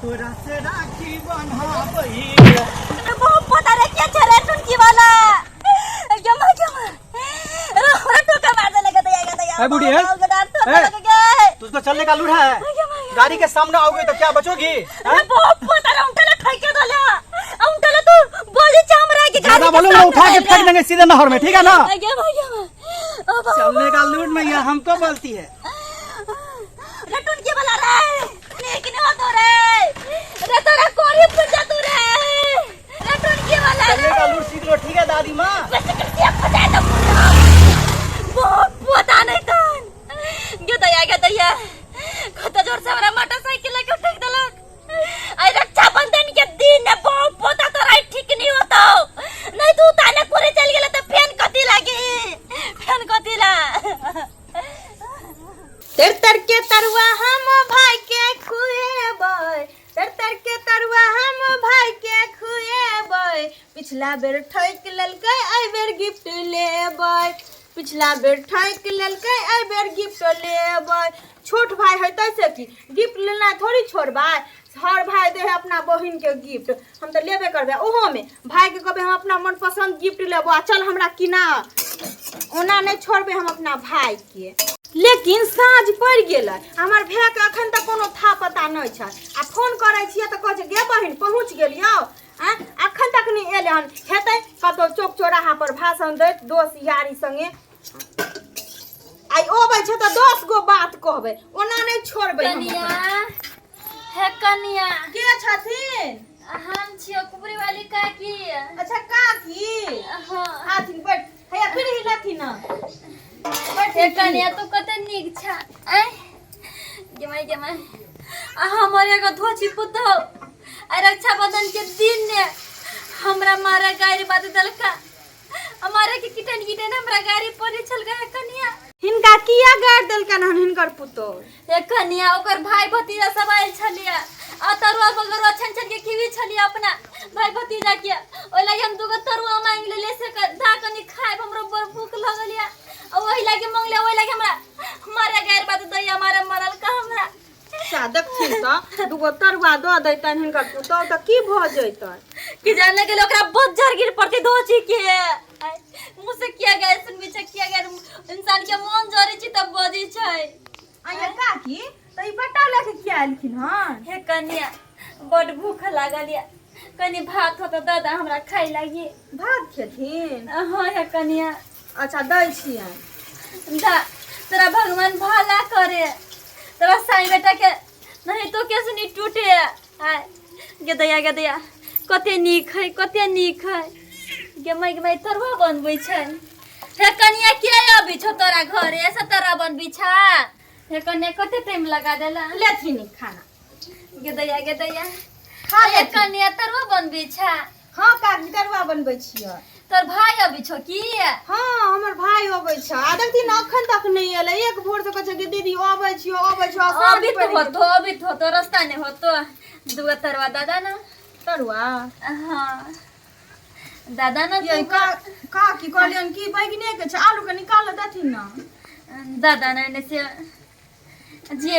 तोरा से राखी बंधाबई बहुत पता रे क्या चले टुनकी वाला जमा जमा हमरा टोका मार दे लगा दया ए बुढ़ी है तुझको चलने का लूढ़ा है गाड़ी के सामने आओगे तो क्या बचोगी बहुत पता रे उनका ठोक के दला उनका तू बोली चामरा की गाड़ी बोलो ना उठा के फेंक देंगे सीधे नहर में ठीक है ना जमा चलने का लूढ़ नहीं है हमको बोलती है रे टुनकी वाला रे लेकिन हो तो रे तोरा कोरी फटा तू रे टुनकी वाला चलने का लूढ़ सीख लो ठीक है दादी माँ बस करती फटा तो बहुत पता नहीं तो गया दया कत जोर से हमरा मोटरसाइकिल के ठोक दलक आई रक्षाबंधन के दिन है बहुत पता तो राइट ठीक नहीं होता नहीं तू ताने कोरे चल गेला तो फैन कथी लागी फैन कथी ला तर के तरुआ हम भाई के खुएबै तर के तरुआ हम भाई के खुएबै पिछला बेर ठोक ललकै आई बेर गिफ्ट लेबै पिछला बेर ठोक ललकै आई बेर गिफ्ट लेबै छोट भाई है तैसे की गिफ्ट लेना थोड़ी छोड़बै हर भाई दे है अपना बहिन के गिफ्ट हम तो लेबे करबे ओहो में भाई के कहबे हम अपना मनपसंद गिफ्ट लेबो चल हमरा किना ओना नहीं छोड़बे हम अपना भाई के लेकिन साँझ पड़ गेल हमार भाई के अखन तक कोनो था पता नहीं छै आ फोन करे छिए तो कह गे बहिन पहुँच गेलियो अखन तक नहीं एले हन हेतै कतो चौक चौराहा पर भाषण दैत दोस्त यारी संगे आई ओबै छै तो 10 गो बात कहबे ओना नहीं छोड़बे कनिया हे कनिया के छथिन हम छियो कुबरी वाली काकी अच्छा काकी हां आथिन बैठ हैया फिर हिलथिन न हे कनिया तू कते नीक छ ए जमाई हमर एगो धोची पुतो आ रक्षाबंधन के दिन ने हमरा मारा गाड़ी बात दलका हमारे के किटन हमरा गाड़ी पर चल गए कनिया हिनका किया गाड़ देलकन हन हिनकर पुतो हे कनिया ओकर भाई भतीजा सब आइल छलिया आ तरुआ बगरवा छन के खीवी छलिया अपना भाई भतीजा के ओइ लागि हम दुगो तरुआ मांग ले से धा कनी खाए हमरो बड़ भूख लगलिया आ ओहि लागि मांगले ओहि लागि हमरा मारे गायर बात दैया मारे मरल का हमरा सादक छिन त दुगो तरुआ द दैतन हिनकर पुतो त की भ जैतै कि जाने के ओकरा बज्जर गिर पड़ती दोची के मुझसे किया गया सुनबी छ किया गया इंसान के मन जरे छी तब बजी छै आया काकी त ई बटा लेके किया आलखिन हन हे कन्या बड़ भूख लागल या कनी भात हो तो दादा हमरा खाइ लागी भात खेथिन हां हे कन्या अच्छा दै छियन दा तेरा भगवान भला करे तेरा साईं बेटा के नहीं तो कैसे नहीं टूटे हाय गे दया कते नीक है गे तरवा बनबै छै हे कन्या के अभी छो तोरा घर ऐसा तरह बनबी छ हे कन्या कते टाइम लगा देला लेथिन खाना गे दया खा हे कन्या तरवा बनबी छ हां काकी तरुआ बनबै छियै तोर भाई अभी छो की हां हमर भाई अबै छ आ देखथिन अखन तक नहीं एले एक भोर से कहै कि दीदी अबै छियो अभी तो रास्ता नहीं होतो दुगो तरवा दादा ना तरुआ हां दादा ना ये का की कहलियन की बैगने के छ आलू के निकाल देथिन ना दादा ने से जे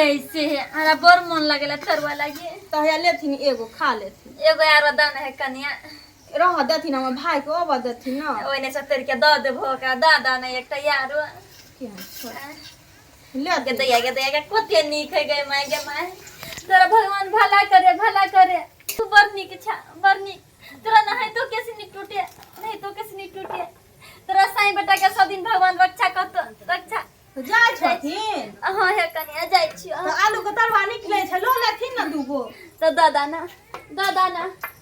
हमरा बड़ मन लागला तरुआ लागे त हैया लेथिन एगो खा लेथिन एगो यार दाना है कन्या रह देथिन हमर भाई के अबा देथिन ना ओइने सत्तर के द देबो का दादा ने एकटा यारो के ले गे दया के कते नीक है गए माय तोरा भगवान भला करे तू बड़ नीक छ बड़ नीक तोरा नहीं तो कैसे नहीं टूटे तोरा साईं बेटा के सब दिन भगवान रक्षा रक्षा जाय छथिन हां हे कन्या जाय छी त आलू के तरुआ निकले छ लो लेथिन ना दूगो तो दादा ना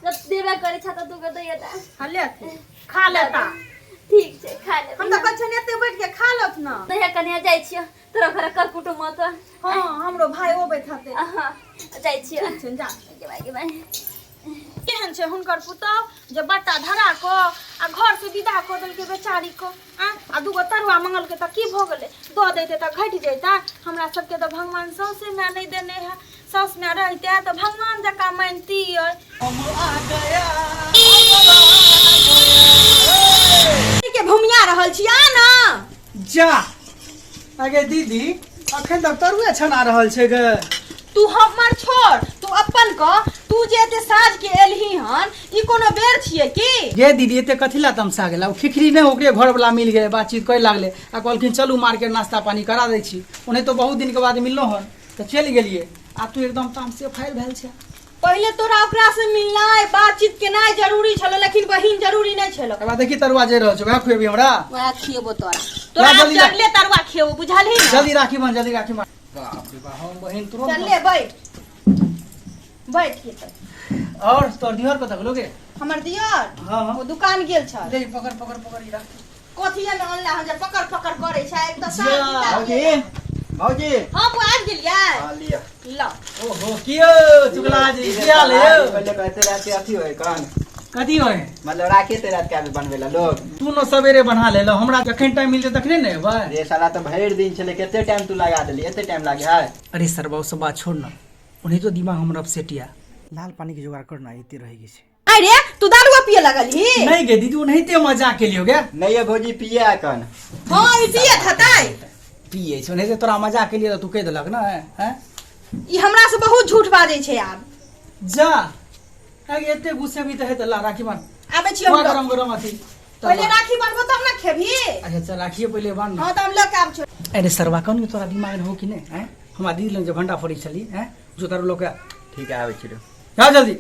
जब देबे करे छ त दूगो दैया दा हां लेथिन खा लेता ठीक छै खा ले हम त कछ नेते बैठ के खा लत ना तो हे कन्या जाय छी तोरा घर कर कुटुम मत हां हमरो भाई ओबे थाते हां जाय छी ठीक छै जा के भाई केहन छै हुनकर पुतौ जे बट्टा धरा को आ घर से विदा क देल के बेचारी को आ दुगो तरुआ मंगल के त की भ गेले द देते त घट जैता हमरा सब के त भगवान सौसे में नहीं देने है सौस में रहते त भगवान जका मानती है हम आ गया के भूमिया रहल छी आ ना जा आगे दीदी अखन तक तरुए छना रहल छै गे तू हमर छोड़ तू अपन को तू जे एते साँझ के एलही हन ई कोनो बेर छिए की ये दीदी एते कथी ला तमसा गेला ओ खिखरी ने ओकरे घर वाला मिल गए बातचीत कर लागले आ कहलखिन चलू मार्केट नाश्ता पानी करा दै छी उन्हें तो बहुत दिन के बाद मिललो हन तो चल गेलिए आ तू एकदम ताम से फाइल भेल छै पहले तोरा ओकरा से मिलनाय बातचीत केनाय जरूरी छलो लेकिन बहिन जरूरी नहीं छलो अब देखी तरुआ जे रह छै वह खुएबी हमरा वह खिएबो तोरा जल्दी आज ले तरुआ खिएबो बुझलही ना जल्दी राखी मन बाप रे बाप हम बहिन तुरंत चल ले बैठ के और तोर दिहर को तकलोगे हमर दियर हां हां वो दुकान गेल छ ले पकड़ ई राख कथी न ऑनलाइन हम जे पकड़ करे छै एक तो भौजी हां वो आ गेलियै हां लिया ला ओहो कियो चुगला जी की हाल है पहले कहते रहते अथी होय कान कथी होय मतलब राखे ते रात के आबे बनवेला लोग तू न सवेरे बना ले लो हमरा जखन टाइम मिलते तखने ने भाई रे साला तो भैर दिन चले केते टाइम तू लगा देली एते टाइम लागे है अरे सर बहुत सब बात छोड़ ना उन्हीं तो दिमाग हमरा अपसेटिया लाल पानी के जुगाड़ करना इते रहेगी से अरे तू दारू पिए लगलही नहीं गे दीदी उन्हीं ते मजाक के लिए गया नहीं है भौजी पिए आकन हां ई पिए थताई पिए छै नहीं से तोरा मजाक के लिए तू कह देलक ना हैं ई हमरा से बहुत झूठ बाजै छै आब जा आगे एते गुस्से भी त ला राखी बन आबे छी हम गरम गरम अथी पहले राखी बनबो तब ना खेबी अच्छा चल राखिए पहले बन हां त हम लोग आब छोड़ अरे सरवा कौन के तोरा दिमाग में हो कि नहीं हैं हमरा दीदी लग जे भंडा फोड़ी चली हैं जो तारो लोग ठीक है आवे छिरो जा जल्दी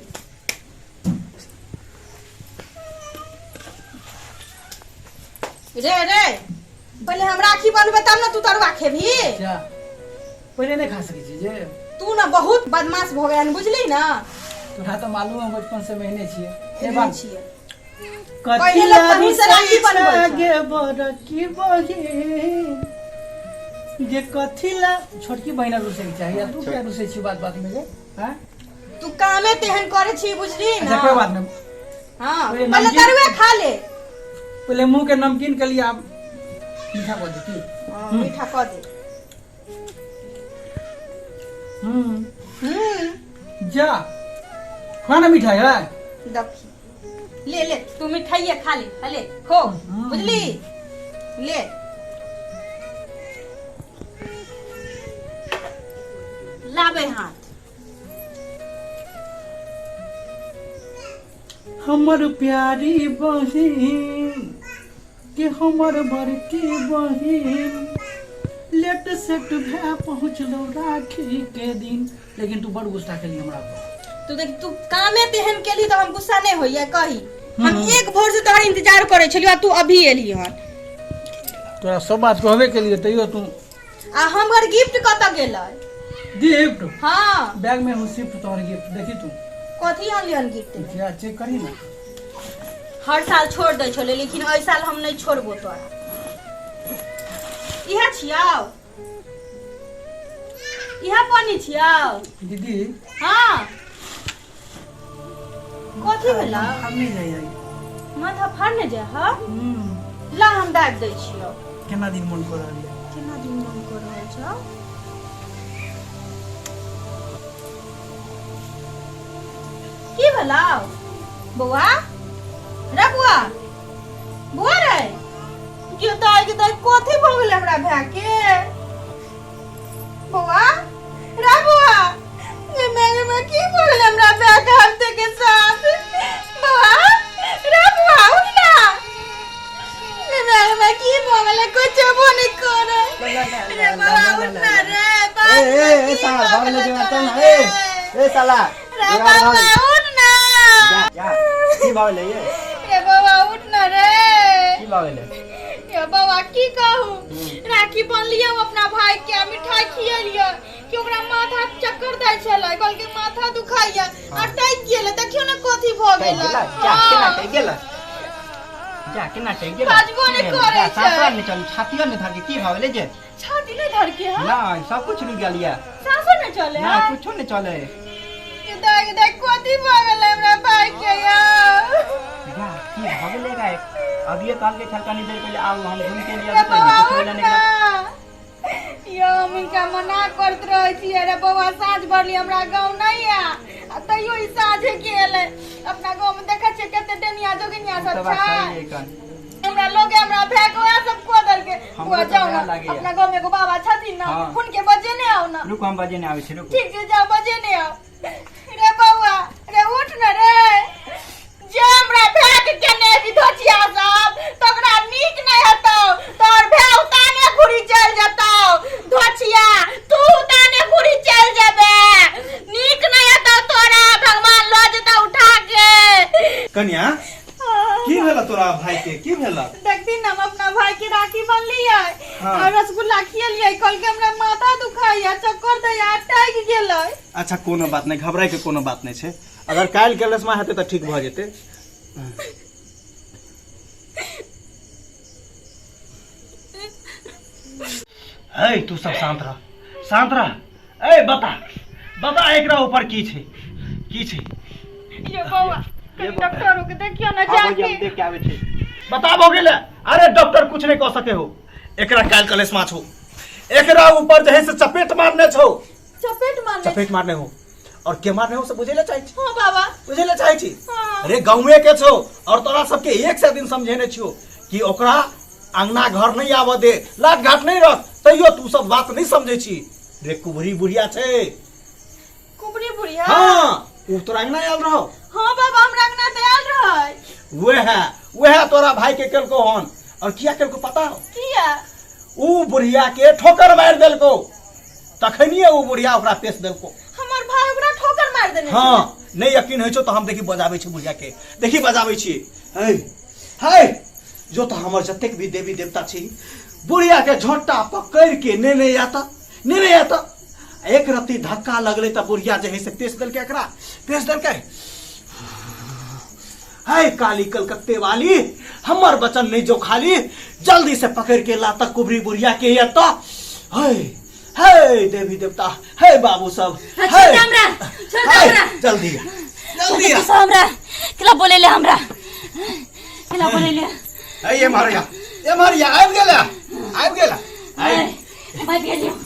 रे पहले हम राखी बनबे तब ना तू तरुआ खेबी जा पहले नहीं खा सकी छी जे तू ना बहुत बदमाश भ गया बुझली ना तोरा तो मालूम है बचपन से महीने छिए ए ए बात बात छिए कथी पहिले ला लोग कहीं से राखी बनबै छै। आगे बढ़ की बहिन जे कथी ला छोटकी बहिन रुसे के चाहिए तू क्या रुसे छी बात बात में जे हैं तू कामे तेहन करे छी बुझली अच्छा ना कोई बात नहीं हां पहले पहले नमकीन- तरुआ खा ले पहले मुंह के नमकीन के लिए आप मीठा कर देती हां मीठा क दे जा खाना मिठाई है देखी ले तू मिठाइए खा ले खो बुझली ले लाबे हाथ हमर प्यारी बहिन के हमर बड़की बहिन लेट सेट भे पहुँचलो राखी के दिन लेकिन तू बड़ गुस्सा केली हमरा पर तू देख तू कामे तेहन केली तो हम गुस्सा नहीं होइए कही हम एक भोर से तोहर इंतजार करे छलियो तू अभी एली हन तोरा सब बात कहबे के लिए तैयो तू आ हमर गिफ्ट कत गेलै गिफ्ट हां बैग में हो शिफ्ट तोहर गिफ्ट देखी तू कथी आनलियन गिफ्ट क्या चेक करी ना हर साल छोड़ दै छले लेकिन एहि साल हम नहीं छोड़बो तोरा इहा छियौ इहा पानी छियौ दीदी हां कथी भेला हम नहीं जाई माथा फाड़ने जा हा ला हम दाग दै छियौ केना दिन मन कर रहलिए केना दिन मन कर रहल छौ की भेला बौआ रे बौआ रे के दाग कथी भ गेल हमरा भै के बौआ रे बौआ ये मेरे में की भ गेल हमरा भै के हफ्ते के साथ बौआ रे बौआ उठ ना ये मेरे में की भ गेल कुछ वो नहीं करे रे बौआ उठ ना रे ए साला भाग ले जा चल ए साला रे बाबा उठ ना जा की भाग ले ये रे बाबा उठ ना रे की भाग ले ये बाबा की कहूं राखी बांधलियो अपना भाई के मिठाई खियलियो कि ओकरा माथा चक्कर दै छले कहल के माथा दुखाइया अटक गेल देखियो ना कथी भ गेल जा केना टेक गेला बाजबो नहीं करे छै। सासुर ने चल छातियो ने धर के की भाग ले जे छाती नहीं धर के है ना सब कुछ रुक गेलिया सांसो नहीं चले ना है कुछो ने चले ये देख कथी भ गेल हमरा भाई के यार जा की भाग ले गए अब ये काल के छलका नहीं देर पहले आओ हम घूम के लिए रे तो बाबा कुछ उठ बोला ना नहीं यो मिनका मना करत रहै छियै रे बौआ साँझ भरली हमरा गाँव नहीं आ तैयो ई साँझे गेल अपना गाँव में देखै छियै कते डेनिया जोगिनिया तो सब बात छै सही है कन हमरा लोगे हमरा भैग ओया सब को दल के हमको बुआ तो जाओ डर ना लागैया। अपना गाँव में एगो बाबा छथिन ना हाँ। हुनके बजे ने आओ ना रुको हम बजे ने आवे छै रुको ठीक छै जाओ बजे ने आओ न रे जे हमरा भाग के ने विधोचिया सब तोरा नीक नहीं हतो तोर भे उताने घुरी चल जतो धोचिया तू उताने घुरी चल जाबे नीक नहीं हतो तोरा भगवान लो जतो उठा के कन्या की भेला तोरा भाई के की भेला देखती हम अपना भाई के राखी बनलिए हाँ। और रसगुल्ला खियलिए कल के हमरा माथा दुखाइया चक्कर दैया टाइक गेलै अच्छा कोनो बात नहीं घबराए के कोनो बात नहीं छे अगर काल के लसमा हेते त ठीक भ जेते ए तू सब शांत रह ए बता एकरा ऊपर की छे ये बौआ कहीं डॉक्टर के देखियो ना जाके देख के आवे छे बताबो गेले अरे डॉक्टर कुछ नहीं कह सके हो एकरा काल कलेस्मा छो एकरा ऊपर जहे से चपेट मारने छो चपेट मारने हो और के मारने हो से बुझेले चाहि छी हां बाबा बुझेले चाहि छी हाँ। अरे गांवे के छो और तोरा सबके एक से दिन समझेने छियो कि ओकरा अंगना घर नहीं आवे दे लात घाट नहीं रख तइयो तू सब बात नहीं समझे छी रे कुबरी बुढ़िया छे कुबरी बुढ़िया हां उ तोरा अंगना आयल रहो हां बाबा हमरा अंगना ते आयल रहै वह तोरा भाई के केलको हन और किया केलको पता हो किया उ बुढ़िया के ठोकर मार देलको तखनिए उ बुढ़िया ओकरा पेश देलको हमर भाई ओकरा ठोकर मार देने हां नहीं यकीन होइ छो तो हम देखी बजाबै छी बुढ़िया के देखी बजाबै छी हे जो तो हमर जतेक भी देवी देवता छी बुढ़िया के झोंटा पकड़ के ने आता एक रत्ती धक्का लगले त बुढ़िया जे है से पेश देलके एकरा पेश देलके हाय काली कलकत्ते वाली हमर बचन नहीं जो खाली जल्दी से पकड़ के ला तक कुबरी बुढ़िया के ये तो हाय देवी देवता हाय बाबू सब हाय जल्दी हमरा केला बोले ले हमरा केला बोले ले ये मारिया आबि गेला भाई भेलियो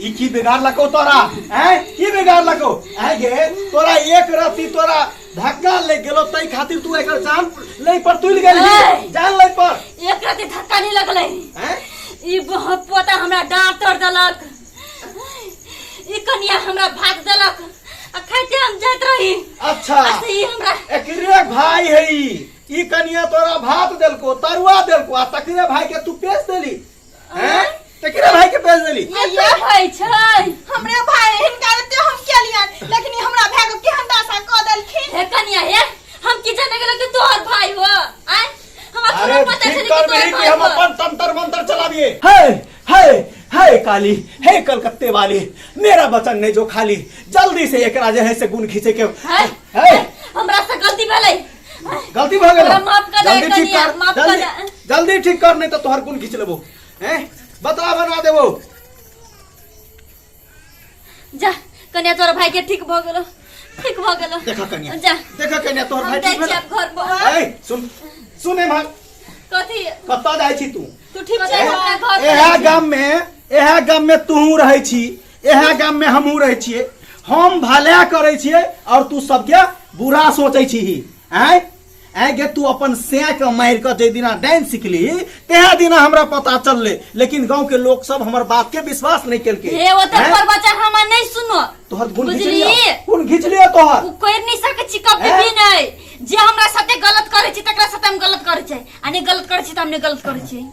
ई की बिगाड़ लको तोरा हैं की बिगाड़ लको आ गे तोरा एक रत्ती तोरा धक्का ले गेलो तई खातिर तू एकर जान ले पर तुल गेली जान ले पर एक रत्ती धक्का नहीं लगले हैं ई बहुत पोता हमरा डांट तोड़ देलक ई कनिया हमरा भात देलक आ खाइते हम जात रही अच्छा ई हमरा एकरे भाई है ई कनिया तोरा भात देलको तरुआ देलको आ तकरे भाई के तू पेश देली हैं तकरे भाई के पेश देली ये भाई छै हमरे भाई हिनका ते हम केलियन लेकिन हमरा भाग के हंदासा क देलखिन हे कनिया हे हम की जाने गेल कि तोहर भाई हो आय हमरा अरे थोड़ा पता ठीक चली कर कि तोहर कि भाई हम हो अपन तंत्र मंत्र चलाबिए हाय काली हे कलकत्ते वाली मेरा वचन नहीं जो खाली जल्दी से एकरा जे है से गुण खींचे के हमरा से गलती भेलै गलती भ गेल माफ कर दे कनिया माफ कर दे जल्दी ठीक कर नहीं तो तोहर गुण खींच लेबो हैं बता बना देबो जा कन्या तोरा भाई के ठीक भ गेलो देखा कन्या जा देखा कन्या तोहर भाई ठीक भेल घर पर ए सुने मां कथी कत्ता जाय छी तू ठीक छै अपना घर एहा गाम में तू रहै छी एहा गाम में हमहू रहै छियै हम भला करै छियै और तू सबके बुरा सोचै छी हैं गे तू अपन से के मार के जे दिना डांस सिखली तेहा दिना हमरा पता चलले लेकिन गांव के लोग सब हमर बात के विश्वास नहीं केलके हे ओते पर बच्चा हम नहीं सुनो तोहर गुण बुझली घिचलिए तोहर उ कोइ नहीं सके छी कभी भी नहीं जे हमरा साथे गलत करे छी तकरा साथे हम गलत करे छै आ नहीं गलत करे छी त हम नहीं गलत करे छी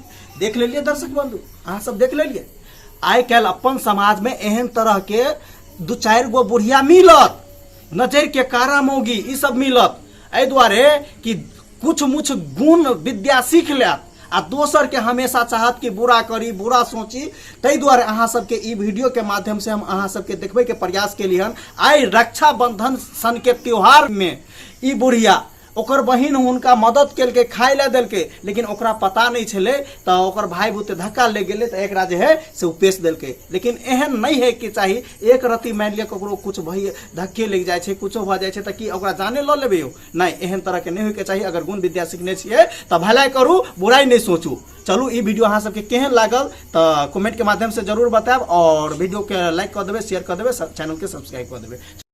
देख लेलिए दर्शक बंधु अहाँ सब देख लेलिए आइ काल अपन समाज में एहन तरह के दू चार गो बुढ़िया मिलत नजर के कारा मौगी ई सब मिलत ए दुआरे कि कुछ मुछ गुण विद्या सीख लेत आ दोसर के हमेशा चाहत कि बुरा करी बुरा सोची तई दुआरे अहाँ सबके ई वीडियो के माध्यम से हम अहाँ सबके देखबे के प्रयास केलियन आई रक्षा बंधन सन के त्योहार में ई बुढ़िया ओकर बहिन हुनका मदद केलके खाय ले देलके लेकिन ओकरा पता नहीं छले तो ओकर भाई बुते धक्का ले गेले तो एकरा जे है से पेश देलके लेकिन एहन नहीं है कि चाही एक रति मान लिया ककरो कुछ भई धक्के लग जाय छै कुछो भ जाय छै त की ओकरा जाने ल लेबे हो नहीं एहन तरह के नहीं होय के चाहिए अगर गुण विद्या सीखने छिए त भलाई करू बुराई नहीं सोचू चलू ई वीडियो अहाँ सबके केहन लागल त कमेंट के माध्यम से जरूर बताएब और वीडियो के लाइक कर देबे शेयर कर देबे चैनल के सब्सक्राइब कर देबे।